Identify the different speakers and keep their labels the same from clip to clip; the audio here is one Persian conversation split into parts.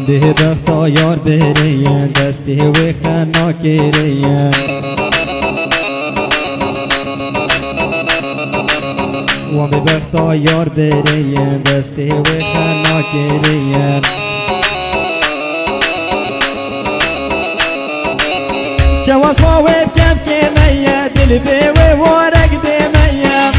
Speaker 1: به بختا یار بریه دستی و خنا کریه و به بختا یار بریه دستی و خنا کریه جواز خواب کم کمیه دل به و ورق دیمیه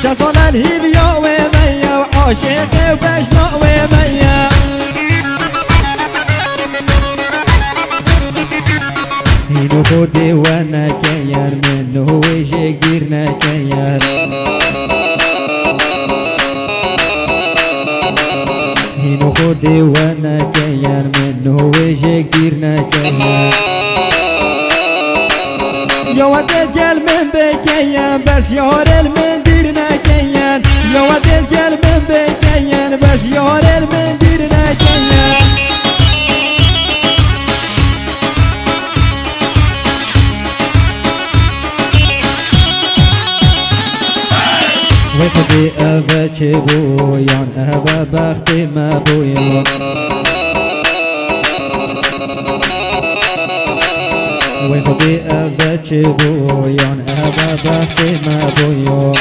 Speaker 1: شخصان الهیبیا و میا و عاشق و بشنا و میا اینو خودی و نکیر منو ویشه گیر نکیر اینو خودی و نکیر منو ویشه گیر نکیر یا ودل گل من بکیم بس یار من دیر نکیم یا ودل گل من بکیم بس یار من دیر نکیم و خودی اوه چه بویان اوه بختی ما بویان و خودی اوه چه بویان اوه بختی ما بویان